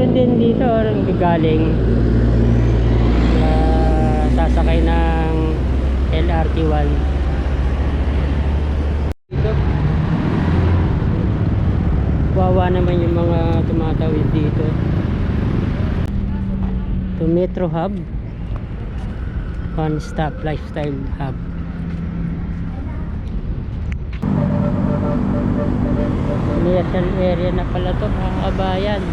meron din dito galing sasakay ng LRT1 dito. Wawa naman yung mga tumatawid dito. To Metro Hub, One Stop Lifestyle Hub. Commercial area na pala to, mga kabayan.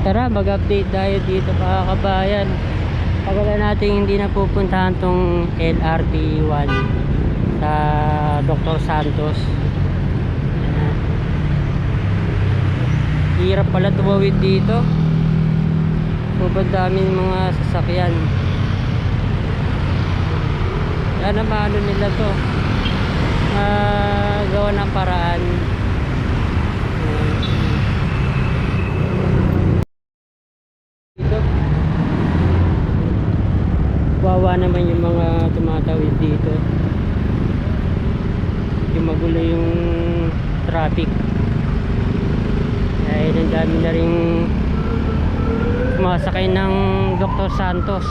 Tara, mag-update tayo dito, mga kabayan. Pagala natin hindi na pupuntahan tong LRT1 sa Dr. Santos. Hirap pala tumawid dito. Sobrang daming mga sasakyan. Sana maano nila to, gawa ng paraan. Dito wawa naman yung mga tumatawid dito. Yung magulo yung traffic. Ay ang dami na rin sumasakay ng Dr. Santos.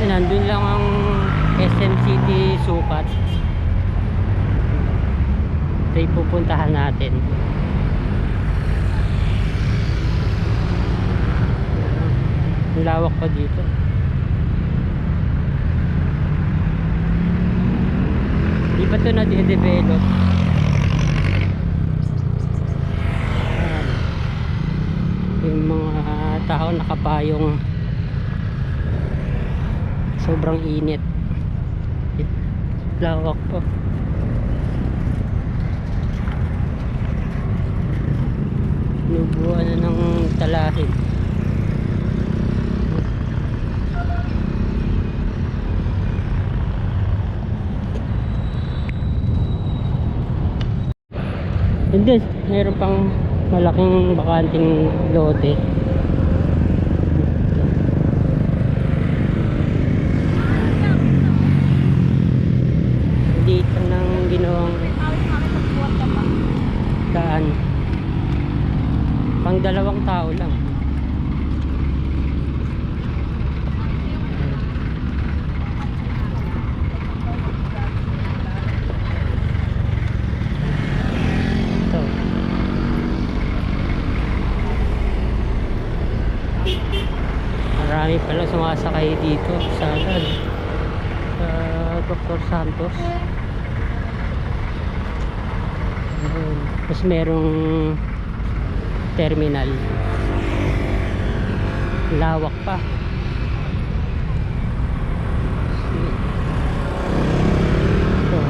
Nandun lang ang SM City Sukat. Ito yung pupuntahan natin. Lawak pa dito. Di pa ito na-develop. Yung mga tao nakapayong. Sobrang init. Lawak po. Nubuan na ng talahib. Hindi, mayroon pang malaking bakanting lote. Dito nang ginawang daan. Pang 2 tao lang. Ito. Marami pala sumasakay dito sa Dr. Santos. Tapos merong terminal. Lawak pa. Ito.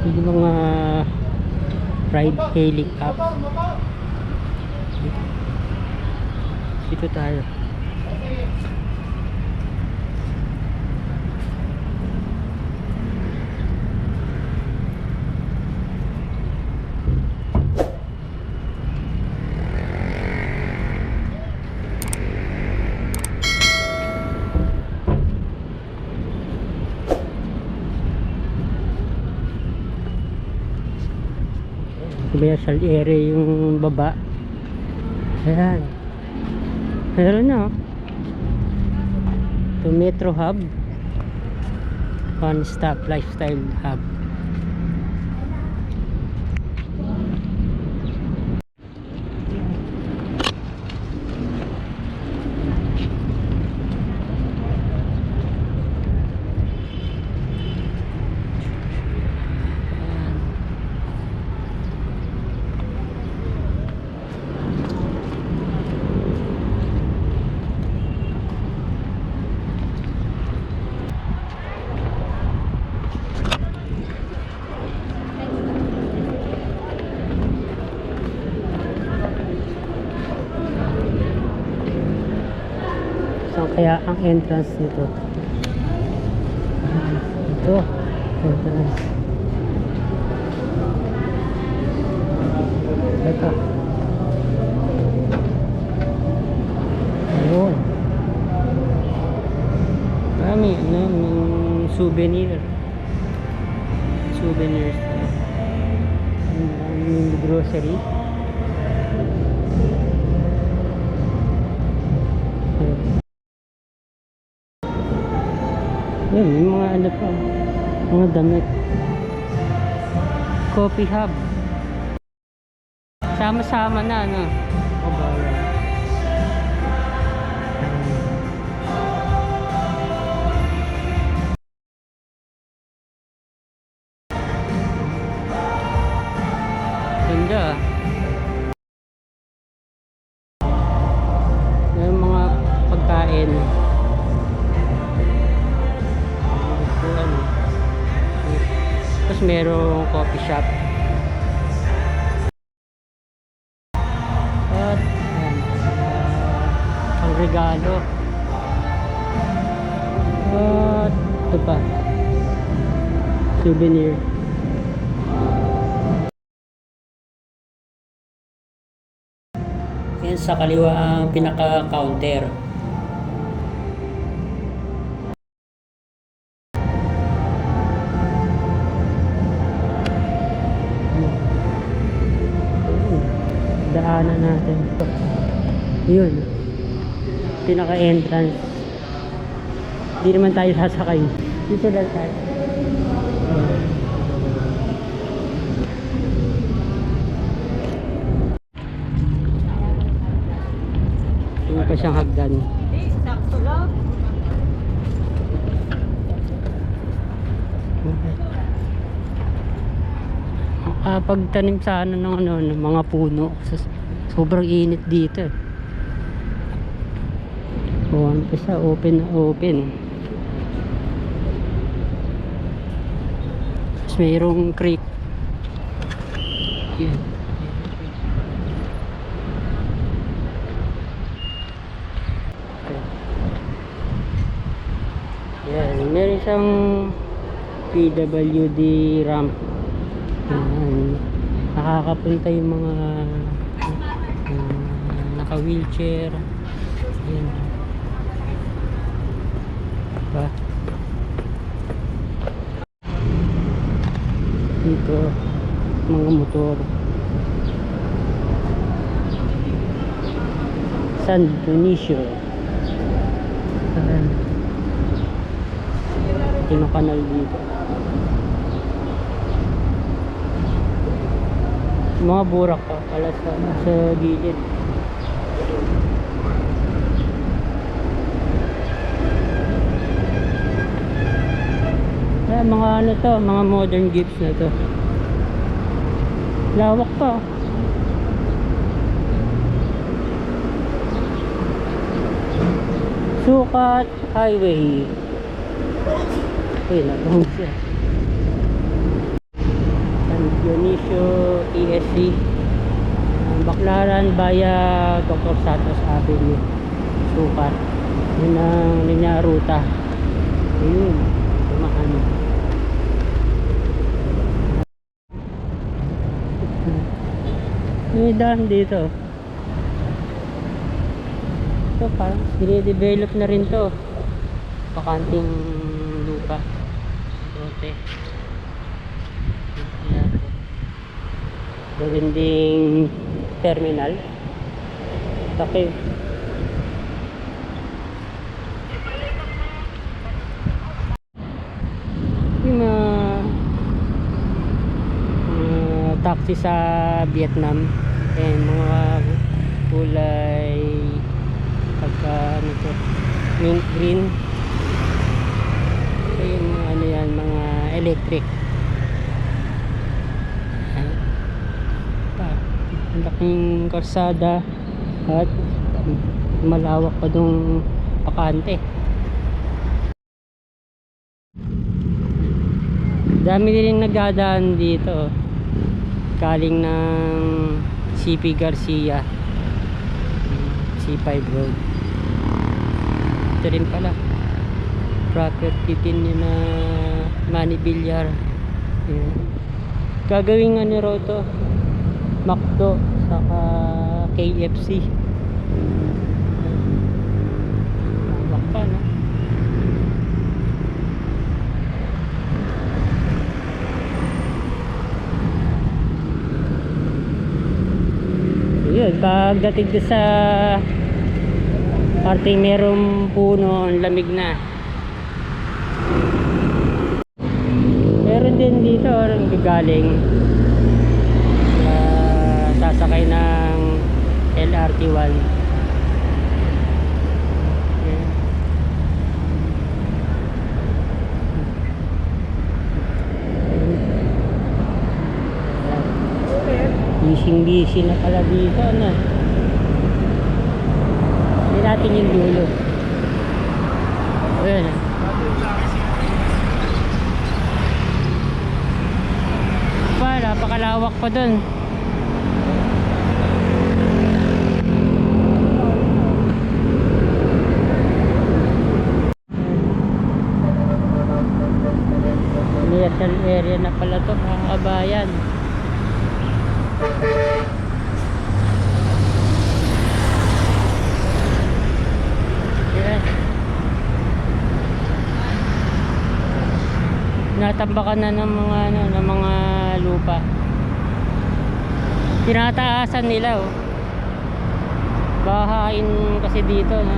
Yung mga ride hailing app. Dito tayo. Commercial area yung baba. Ayan. Meron na. To Metro Hub, One Stop Lifestyle Hub. Kaya ang entrance nito ito entrance souvenir. Souvenirs. Yung grocery. Yan, yung mga ano pa. Mga damit. Coffee hub. Sama-sama na, ano. Kabayan. Ganda. Yung mga pagkain. So, ano. Tapos merong coffee shop. At yan, ang regalo. At ito pa. Souvenir. Yan sa kaliwa ang pinaka-counter. Daanan natin. Yun. Pinaka-entrance. Hindi naman tayo sasakay. Dito lang tayo. Yung pa siyang hagdan. Sakto lang. Pagtanim sa ano ng ano, ng mga puno. Sobrang init dito. Buwan pa siya, open na open. Tapos mayroong creek. Yan. Yan, meron siyang PWD ramp. Yan. Nakakapunta yung mga naka-wheelchair. Yan. Diba? Dito, mga motor. San Dionisio. Ayan. Yung kanal dito. Mga burak pa pala sa gilid. Mga ano to, mga modern jeeps na to. Lawak pa. Sukat Highway. Uy, nagahong siya. San Dionisio ESC. Baclaran via Dr. Santos Avenue. Sukat. Yun ang linya ruta. Ayun. Tumahan. May daan dito. Ito parang dine-develop na rin to. Bakanting lupa. Bote. Gawin ding terminal. Okay. Yung taxi sa Vietnam. And mga kulay pagka ano to, mint green. So yung ano yan, mga electric. Ang laking karsada at malawak pa dong pakante. Dami din nagdadaan dito galing ng CP Garcia, C5 Road. Ito rin pala property din yun na Manny Villar. Gagawing ano raw to, McDo saka KFC. Lawak pa, no? yun, pagdating doon sa parting merong puno, ang lamig na. Meron din dito ang galing sasakay ng LRT1. Busy na pala dito, ano. Hindi natin yung dulo. Ayan. Pa, napakalawak pa dun. Commercial area na pala to, mga kabayan. Natambakan na ng mga ng mga lupa. Tinataasan nila, oh. Bahain kasi dito, no.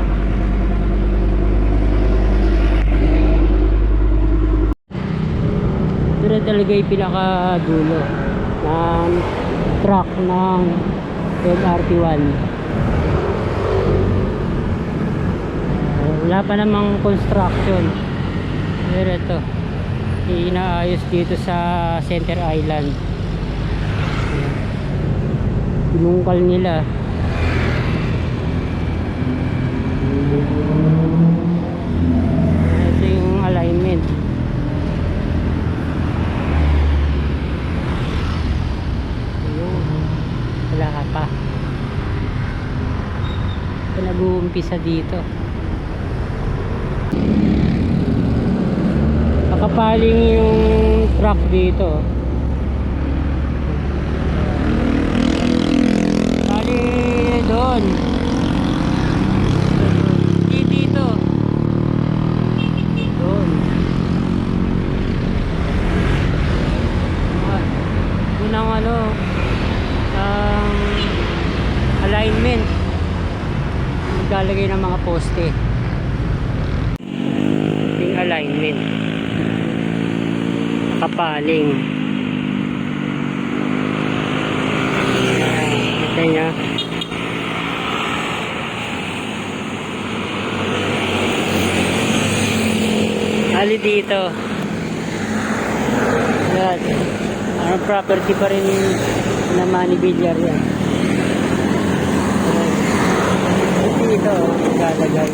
Pero talaga yung pinakadulo ng track ng LRT1. Wala pa namang construction, pero ito inaayos dito sa Center Island. Pinungkal nila. Ito yung alignment. Wala pa. Ito nag-uumpisa dito. Nakapaling yung truck dito. Pali doon. Dito. Doon. Unang alignment. Maglalagay ng mga poste. Yung alignment. Kapaling. Ito niya. Ali dito. Yan. Ang property pa rin na Manny Villar yan. Dito, lalagay.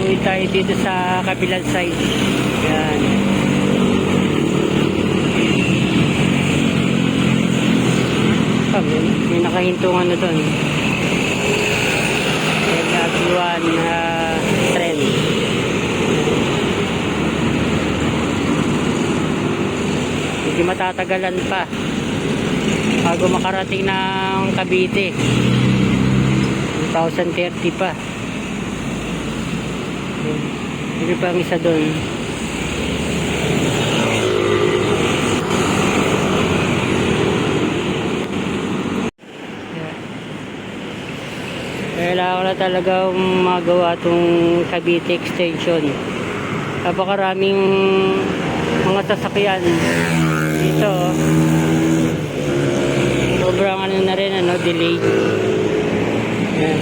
Uwi tayo dito sa kabilang side. Yan. May nakahintungan na doon. LRT1 trend. Hindi matatagalan pa bago makarating ng Cavite. 2030 pa. Hindi pa ang isa doon. Kailangan na talaga magawa itong Cavite extension. Napakaraming mga sasakyan dito. Sobrang na rin, delay. Yan.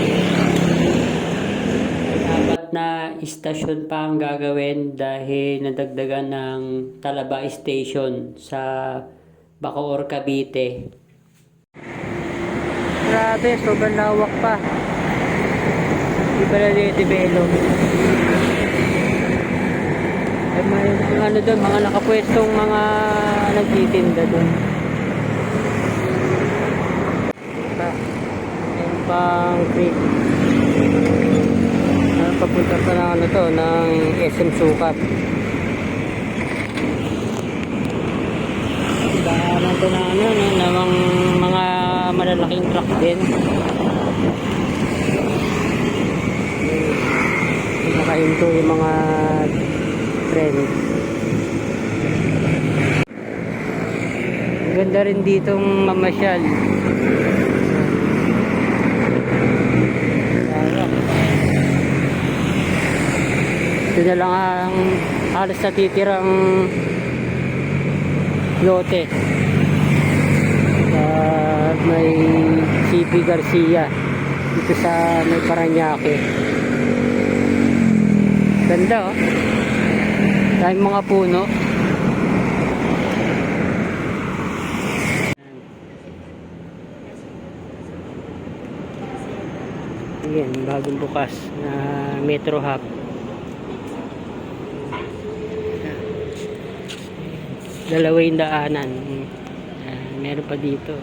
Dapat na istasyon pa ang gagawin dahil nadagdagan ng Talaba Station sa Bacoor, Cavite. Grabe, sobrang lawak pa. Hindi pala na-develop. May doon, mga nakapwestong mga nagtitinda doon. Ayun pang creek. Papunta pa ng ng SM Sukat. Daanan to ng mga malalaking truck din. Nakahinto yung mga tren. Maganda rin ditong mamasyal. Ito na lang ang halos natitirang lote. May CP Garcia dito sa may Paranaque. Ganda oh. Dahil mga puno. Ayan, bagong bukas na Metro Hub. Dalawa yung daanan. Meron pa dito.